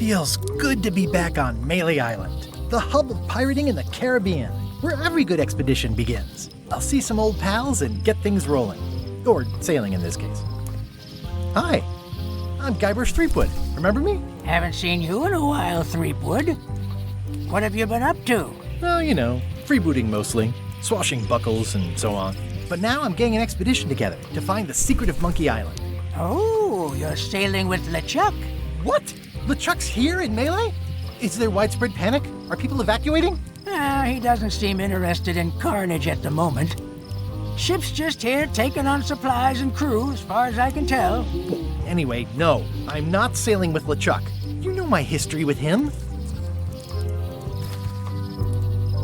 Feels good to be back on Melee Island, the hub of pirating in the Caribbean, where every good expedition begins. I'll see some old pals and get things rolling. Or sailing in this case. Hi, I'm Gaibrаш Threepwood. Remember me? Haven't seen you in a while, Threepwood. What have you been up to? Well, you know, freebooting mostly, swashbuckles and so on. But now I'm getting an expedition together to find the secret of Monkey Island. Oh, you're sailing with LeChuck. What? LeChuck's here in Melee? Is there widespread panic? Are people evacuating? He doesn't seem interested in carnage at the moment. Ship's just here taking on supplies and crew, as far as I can tell. Anyway, no, I'm not sailing with LeChuck. You know my history with him.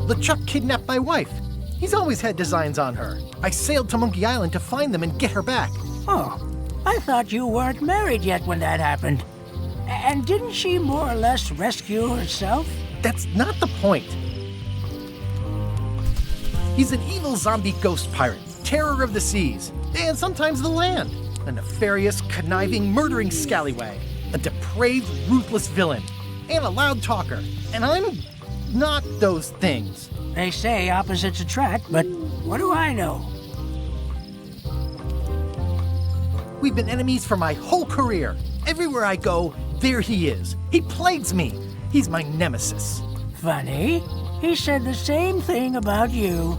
LeChuck kidnapped my wife. He's always had designs on her. I sailed to Monkey Island to find them and get her back. Oh, I thought you weren't married yet when that happened. And didn't she more or less rescue herself? That's not the point. He's an evil zombie ghost pirate, terror of the seas, and sometimes the land. A nefarious, conniving, murdering scallywag. A depraved, ruthless villain. And a loud talker. And I'm not those things. They say opposites attract, but what do I know? We've been enemies for my whole career. Everywhere I go, there he is. He plagues me. He's my nemesis. Funny. He said the same thing about you.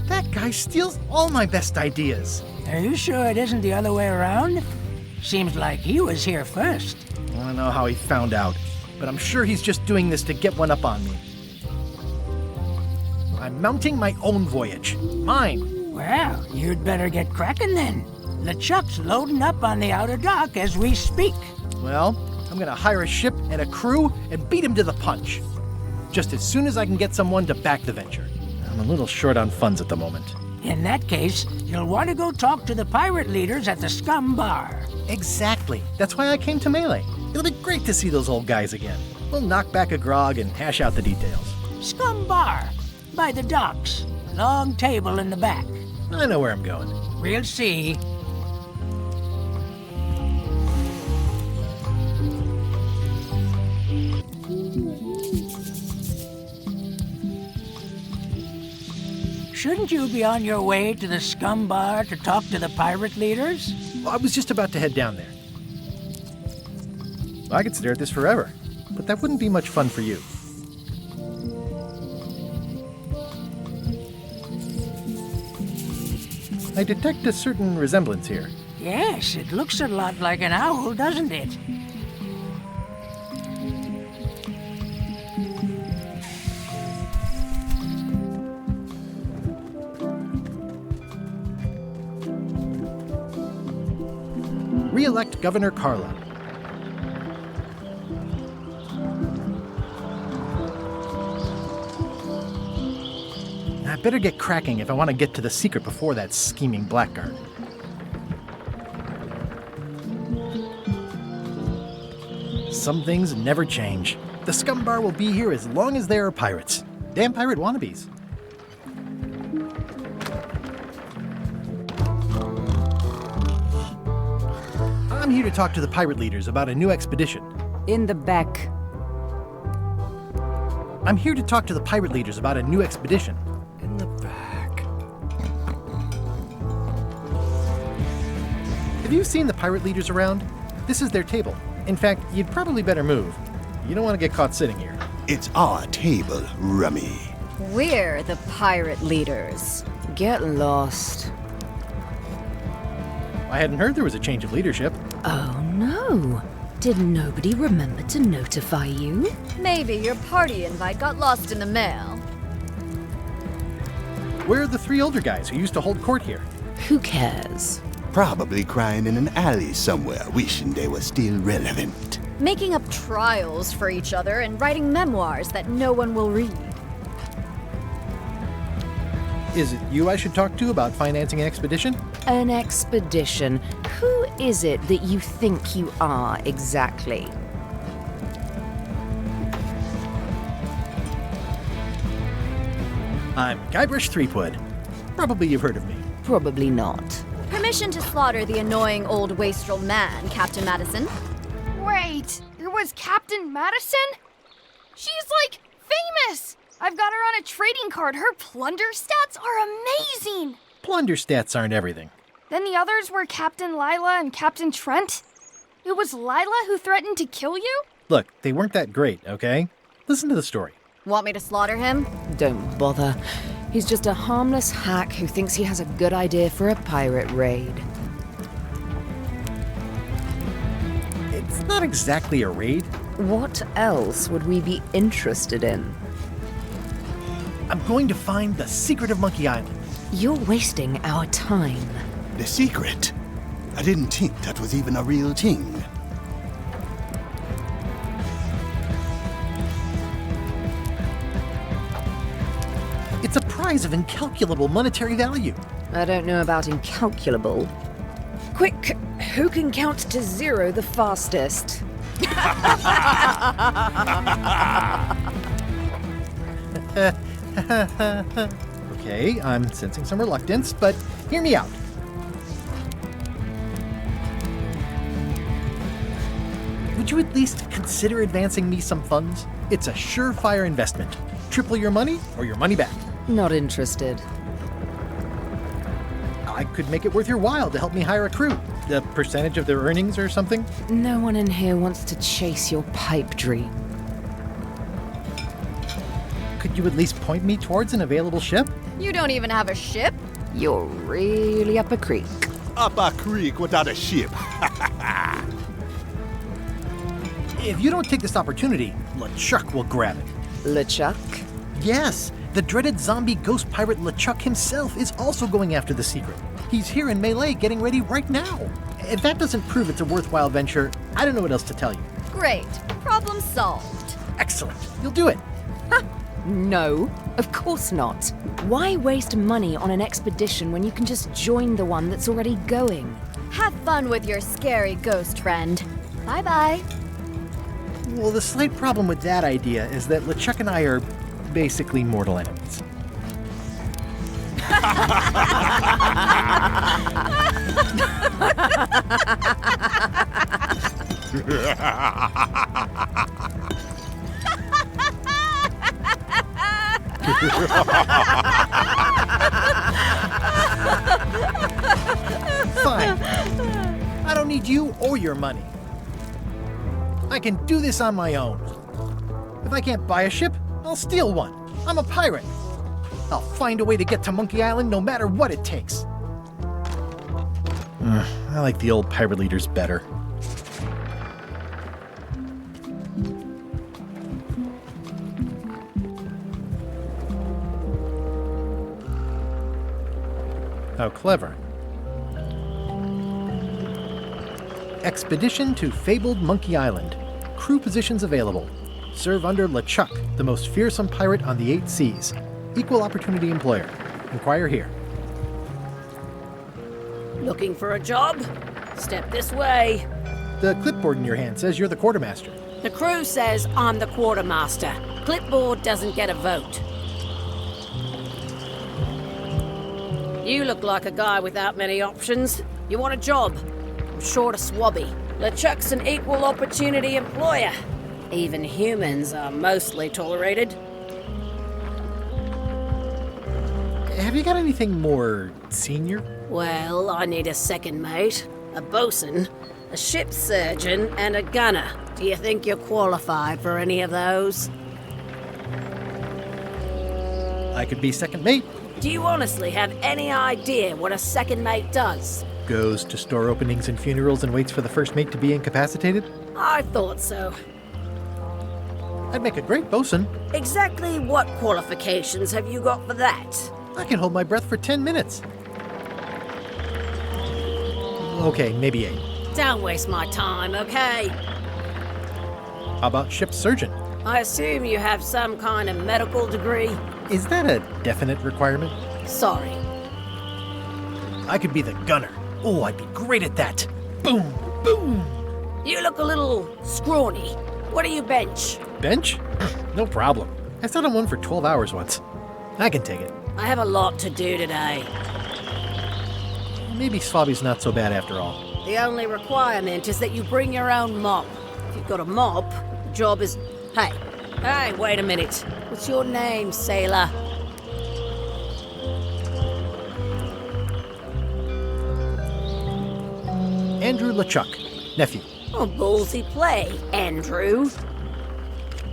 That guy steals all my best ideas. Are you sure it isn't the other way around? Seems like he was here first. I don't know how he found out, but I'm sure he's just doing this to get one up on me. I'm mounting my own voyage. Mine. Well, you'd better get cracking then. LeChuck's loading up on the outer dock as we speak. Well, I'm gonna hire a ship and a crew and beat him to the punch. Just as soon as I can get someone to back the venture. I'm a little short on funds at the moment. In that case, you'll want to go talk to the pirate leaders at the Scum Bar. Exactly. That's why I came to Melee. It'll be great to see those old guys again. We'll knock back a grog and hash out the details. Scum Bar, by the docks. Long table in the back. I know where I'm going. We'll see. Shouldn't you be on your way to the Scum Bar to talk to the pirate leaders? Well, I was just about to head down there. I could stare at this forever, but that wouldn't be much fun for you. I detect a certain resemblance here. Yes, it looks a lot like an owl, doesn't it? Re-elect Governor Carla. I better get cracking if I want to get to the secret before that scheming blackguard. Some things never change. The Scum Bar will be here as long as there are pirates. Damn pirate wannabes. I'm here to talk to the pirate leaders about a new expedition. In the back. I'm here to talk to the pirate leaders about a new expedition. In the back. Have you seen the pirate leaders around? This is their table. In fact, you'd probably better move. You don't want to get caught sitting here. It's our table, Rummy. We're the pirate leaders. Get lost. I hadn't heard there was a change of leadership. Oh no. Did nobody remember to notify you? Maybe your party invite got lost in the mail. Where are the three older guys who used to hold court here? Who cares? Probably crying in an alley somewhere, wishing they were still relevant. Making up trials for each other and writing memoirs that no one will read. Is it you I should talk to about financing an expedition? An expedition? Who is it that you think you are exactly? I'm Gaibrаш Threepwood. Probably you've heard of me. Probably not. Permission Permission to slaughter the annoying old wastrel man, Captain Madison. Wait, it was Captain Madison? She's, like, famous! I've got her on a trading card. Her plunder stats are amazing! Plunder stats aren't everything. Then the others were Captain Lila and Captain Trent? It was Lila who threatened to kill you? Look, they weren't that great, okay? Listen to the story. Want me to slaughter him? Don't bother. He's just a harmless hack who thinks he has a good idea for a pirate raid. It's not exactly a raid. What else would we be interested in? I'm going to find the secret of Monkey Island. You're wasting our time. The secret? I didn't think that was even a real thing. It's a prize of incalculable monetary value. I don't know about incalculable. Quick, who can count to 0 the fastest? Okay, I'm sensing some reluctance, but hear me out. Would you at least consider advancing me some funds? It's a surefire investment. Triple your money or your money back. Not interested. I could make it worth your while to help me hire a crew. A percentage of their earnings or something? No one in here wants to chase your pipe dream. Could you at least point me towards an available ship? You don't even have a ship? You're really up a creek. Up a creek without a ship. If you don't take this opportunity, LeChuck will grab it. LeChuck? Yes, the dreaded zombie ghost pirate LeChuck himself is also going after the secret. He's here in Melee getting ready right now. If that doesn't prove it's a worthwhile venture, I don't know what else to tell you. Great. Problem solved. Excellent. You'll do it. No, of course not. Why waste money on an expedition when you can just join the one that's already going? Have fun with your scary ghost friend. Bye-bye. Well, the slight problem with that idea is that LeChuck and I are basically mortal enemies. Fine. I don't need you or your money. I can do this on my own. If I can't buy a ship, I'll steal one. I'm a pirate. I'll find a way to get to Monkey Island no matter what it takes. I like the old pirate leaders better. How clever. Expedition to fabled Monkey Island. Crew positions available. Serve under LeChuck, the most fearsome pirate on the 8 seas. Equal opportunity employer. Inquire here. Looking for a job? Step this way. The clipboard in your hand says you're the quartermaster. The crew says I'm the quartermaster. Clipboard doesn't get a vote. You look like a guy without many options. You want a job? I'm short a swabby. LeChuck's an equal opportunity employer. Even humans are mostly tolerated. Have you got anything more senior? Well, I need a second mate, a bosun, a ship surgeon, and a gunner. Do you think you're qualified for any of those? I could be second mate. Do you honestly have any idea what a second mate does? Goes to store openings and funerals and waits for the first mate to be incapacitated. I thought so. I'd make a great bosun. Exactly what qualifications have you got for that? I can hold my breath for 10 minutes. Okay, maybe 8. Don't waste my time, okay? How about ship surgeon? I assume you have some kind of medical degree? Is that a definite requirement? Sorry. I could be the gunner. Oh, I'd be great at that. Boom, boom. You look a little scrawny. What do you bench? Bench? No problem. I sat on one for 12 hours once. I can take it. I have a lot to do today. Maybe Swabby's not so bad after all. The only requirement is that you bring your own mop. If you've got a mop, the job is... Hey, wait a minute. What's your name, sailor? Andrew LeChuck, nephew. Oh, ballsy play, Andrew.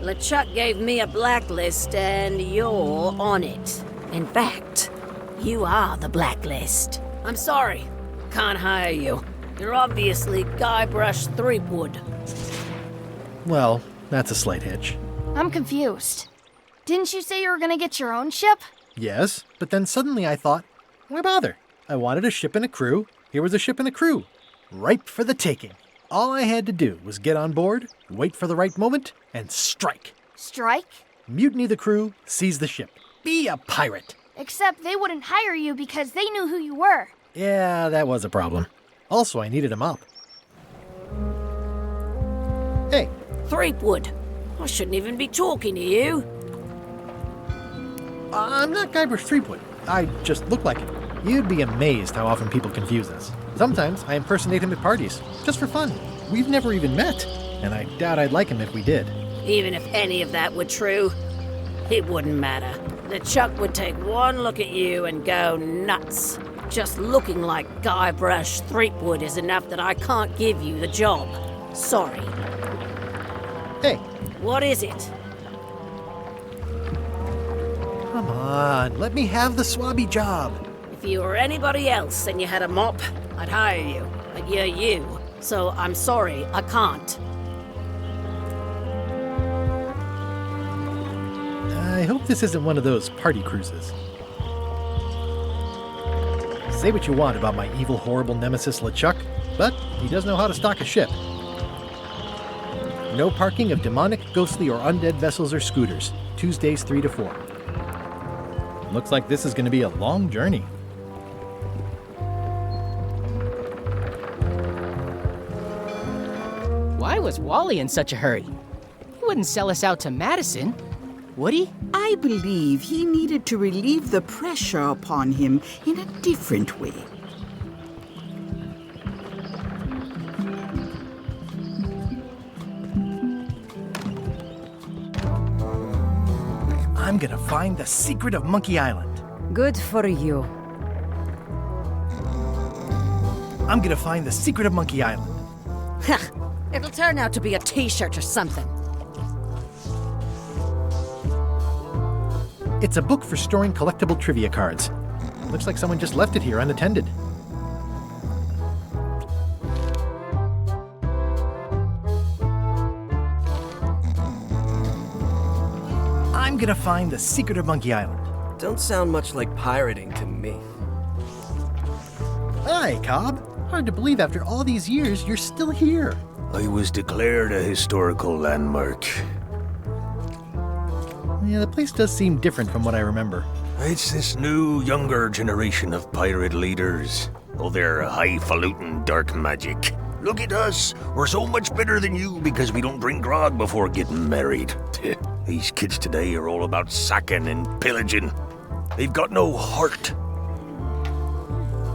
LeChuck gave me a blacklist and you're on it. In fact, you are the blacklist. I'm sorry, can't hire you. You're obviously Guybrash's Threepwood. Well, that's a slight hitch. I'm confused. Didn't you say you were gonna get your own ship? Yes, but then suddenly I thought, why bother? I wanted a ship and a crew. Here was a ship and a crew. Ripe for the taking. All I had to do was get on board, wait for the right moment, and strike. Strike? Mutiny the crew, seize the ship. Be a pirate. Except they wouldn't hire you because they knew who you were. Yeah, that was a problem. Also, I needed a mop. Hey. Threepwood. I shouldn't even be talking to you. I'm not Guybrаш Threepwood. I just look like him. You'd be amazed how often people confuse us. Sometimes I impersonate him at parties, just for fun. We've never even met, and I doubt I'd like him if we did. Even if any of that were true, it wouldn't matter. LeChuck would take one look at you and go nuts. Just looking like Guybrаш Threepwood is enough that I can't give you the job. Sorry. Hey. What is it? Come on, let me have the swabby job. If you were anybody else and you had a mop, I'd hire you. But you're you, so I'm sorry, I can't. I hope this isn't one of those party cruises. Say what you want about my evil, horrible nemesis LeChuck, but he does know how to stock a ship. No parking of demonic, ghostly, or undead vessels or scooters. Tuesdays 3 to 4. Looks like this is going to be a long journey. Why was Wally in such a hurry? He wouldn't sell us out to Madison, would he? I believe he needed to relieve the pressure upon him in a different way. I'm gonna find the secret of Monkey Island. Good for you. I'm gonna find the secret of Monkey Island. It'll turn out to be a t-shirt or something. It's a book for storing collectible trivia cards. Looks like someone just left it here unattended. I'm gonna find the secret of Monkey Island. Don't sound much like pirating to me. Hi, Cobb. Hard to believe after all these years you're still here. I was declared a historical landmark. Yeah, the place does seem different from what I remember. It's this new, younger generation of pirate leaders. Oh, they're highfalutin dark magic. Look at us. We're so much better than you because we don't drink grog before getting married. These kids today are all about sacking and pillaging. They've got no heart.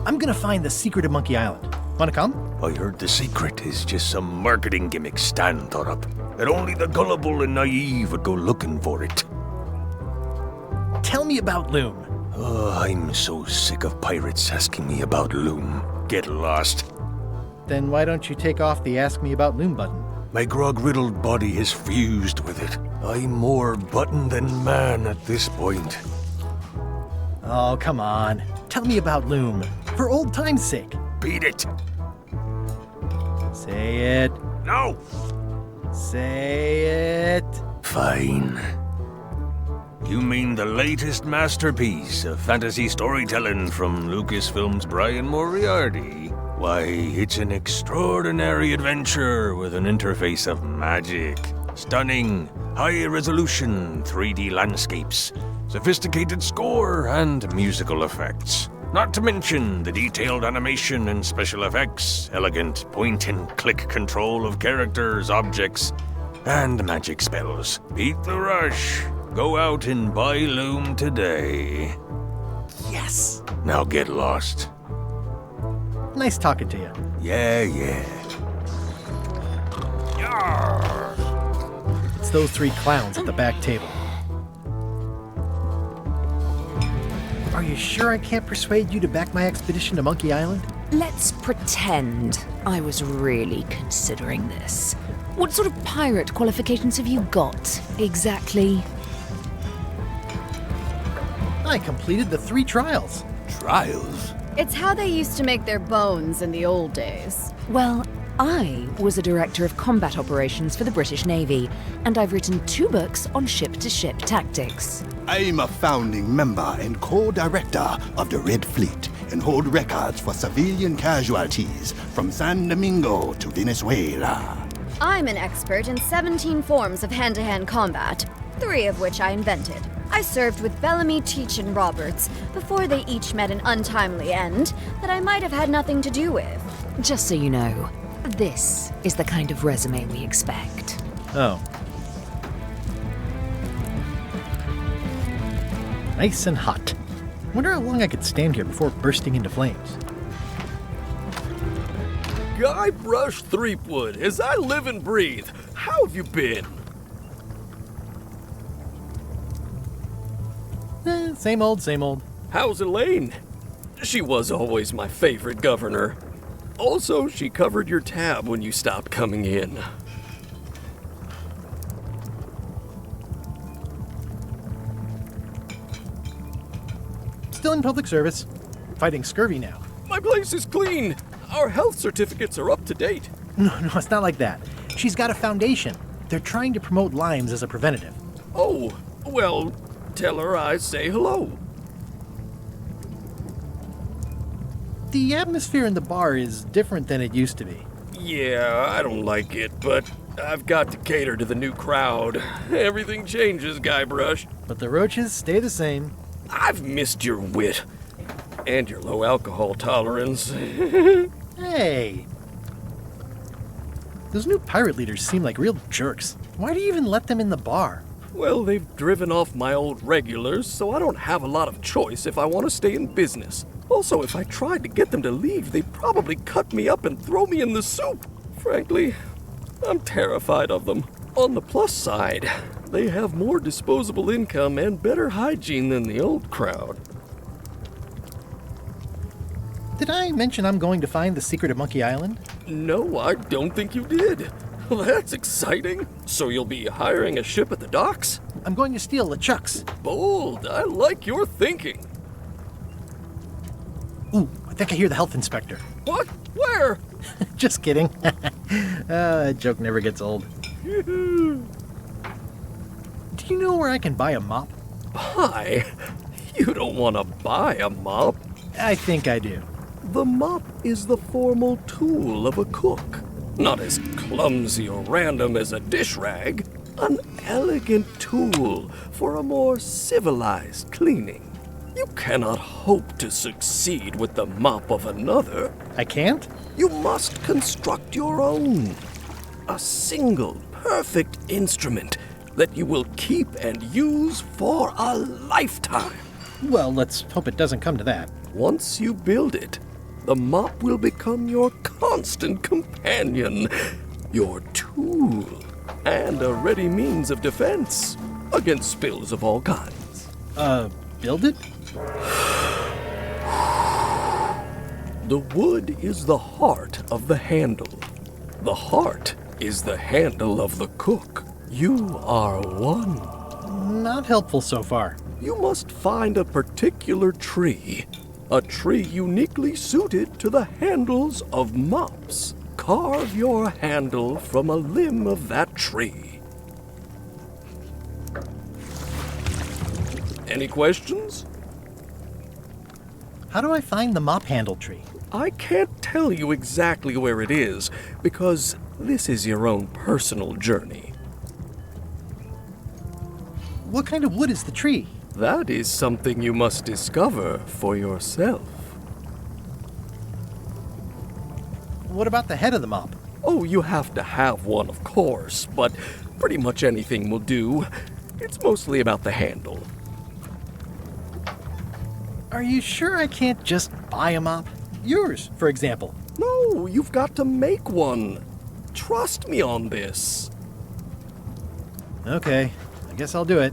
I'm gonna find the secret of Monkey Island. Wanna come? I heard the secret is just some marketing gimmick Stan thought up. That only the gullible and naive would go looking for it. Tell me about Loom. Oh, I'm so sick of pirates asking me about Loom. Get lost. Then why don't you take off the Ask Me About Loom button? My grog-riddled body has fused with it. I'm more button than man at this point. Oh, come on. Tell me about Loom. For old time's sake. Beat it. Say it. No. Say it. Fine. You mean the latest masterpiece of fantasy storytelling from Lucasfilm's Brian Moriarty? Why, it's an extraordinary adventure with an interface of magic. Stunning, high-resolution 3D landscapes, sophisticated score, and musical effects. Not to mention the detailed animation and special effects, elegant point-and-click control of characters, objects, and magic spells. Beat the rush. Go out and buy Loom today. Yes. Now get lost. Nice talking to you. Yeah. It's those three clowns at the back table. Are you sure I can't persuade you to back my expedition to Monkey Island? Let's pretend I was really considering this. What sort of pirate qualifications have you got, exactly? I completed the 3 trials. Trials? It's how they used to make their bones in the old days. Well, I was a director of combat operations for the British Navy, and I've written 2 books on ship-to-ship tactics. I'm a founding member and co-director of the Red Fleet and hold records for civilian casualties from San Domingo to Venezuela. I'm an expert in 17 forms of hand-to-hand combat, 3 of which I invented. I served with Bellamy, Teach, and Roberts before they each met an untimely end that I might have had nothing to do with. Just so you know, this is the kind of resume we expect. Oh. Nice and hot. Wonder how long I could stand here before bursting into flames. Guybrus Threepwood, as I live and breathe. How have you been? Same old, same old. How's Elaine? She was always my favorite governor. Also, she covered your tab when you stopped coming in. Still in public service. Fighting scurvy now. My place is clean. Our health certificates are up to date. No, it's not like that. She's got a foundation. They're trying to promote Lyme's as a preventative. Oh, well, tell her I say hello. The atmosphere in the bar is different than it used to be. Yeah, I don't like it, but I've got to cater to the new crowd. Everything changes, Guybrush. But the roaches stay the same. I've missed your wit. And your low alcohol tolerance. Hey! Those new pirate leaders seem like real jerks. Why do you even let them in the bar? Well, they've driven off my old regulars, so I don't have a lot of choice if I want to stay in business. Also, if I tried to get them to leave, they'd probably cut me up and throw me in the soup. Frankly, I'm terrified of them. On the plus side, they have more disposable income and better hygiene than the old crowd. Did I mention I'm going to find the secret of Monkey Island? No, I don't think you did. That's exciting. So you'll be hiring a ship at the docks? I'm going to steal LeChuck's. Bold. I like your thinking. Ooh, I think I hear the health inspector. What? Where? Just kidding. That joke never gets old. Do you know where I can buy a mop? Buy? You don't want to buy a mop. I think I do. The mop is the formal tool of a cook. Not as clumsy or random as a dish rag. An elegant tool for a more civilized cleaning. You cannot hope to succeed with the mop of another. I can't? You must construct your own. A single, perfect instrument that you will keep and use for a lifetime. Well, let's hope it doesn't come to that. Once you build it, the mop will become your constant companion, your tool, and a ready means of defense against spills of all kinds. Build it? The wood is the heart of the handle. The heart is the handle of the cook. You are one. Not helpful so far. You must find a particular tree. A tree uniquely suited to the handles of mops. Carve your handle from a limb of that tree. Any questions? How do I find the mop handle tree? I can't tell you exactly where it is, because this is your own personal journey. What kind of wood is the tree? That is something you must discover for yourself. What about the head of the mop? Oh, you have to have one, of course, but pretty much anything will do. It's mostly about the handle. Are you sure I can't just buy a mop? Yours, for example. No, you've got to make one. Trust me on this. Okay, I guess I'll do it.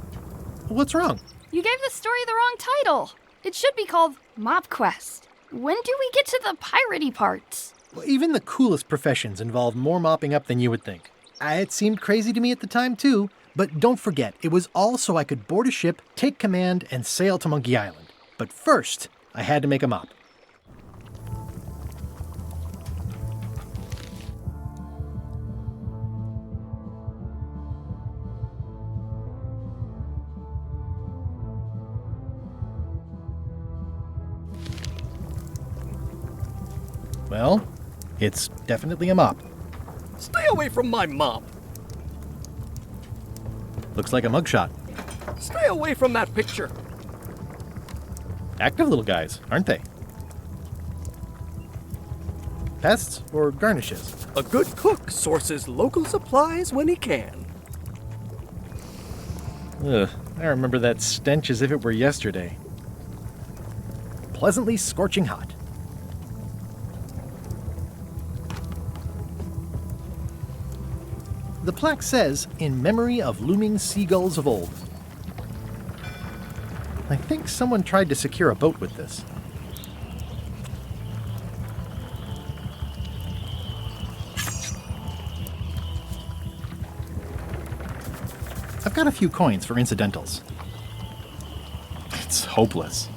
What's wrong? You gave the story the wrong title. It should be called Mop Quest. When do we get to the piratey parts? Well, even the coolest professions involve more mopping up than you would think. It seemed crazy to me at the time, too. But don't forget, it was all so I could board a ship, take command, and sail to Monkey Island. But first, I had to make a mop. Well, it's definitely a mop. Stay away from my mop. Looks like a mugshot. Stay away from that picture. Active little guys, aren't they? Pests or garnishes? A good cook sources local supplies when he can. Ugh, I remember that stench as if it were yesterday. Pleasantly scorching hot. The plaque says, "In memory of looming seagulls of old." I think someone tried to secure a boat with this. I've got a few coins for incidentals. It's hopeless.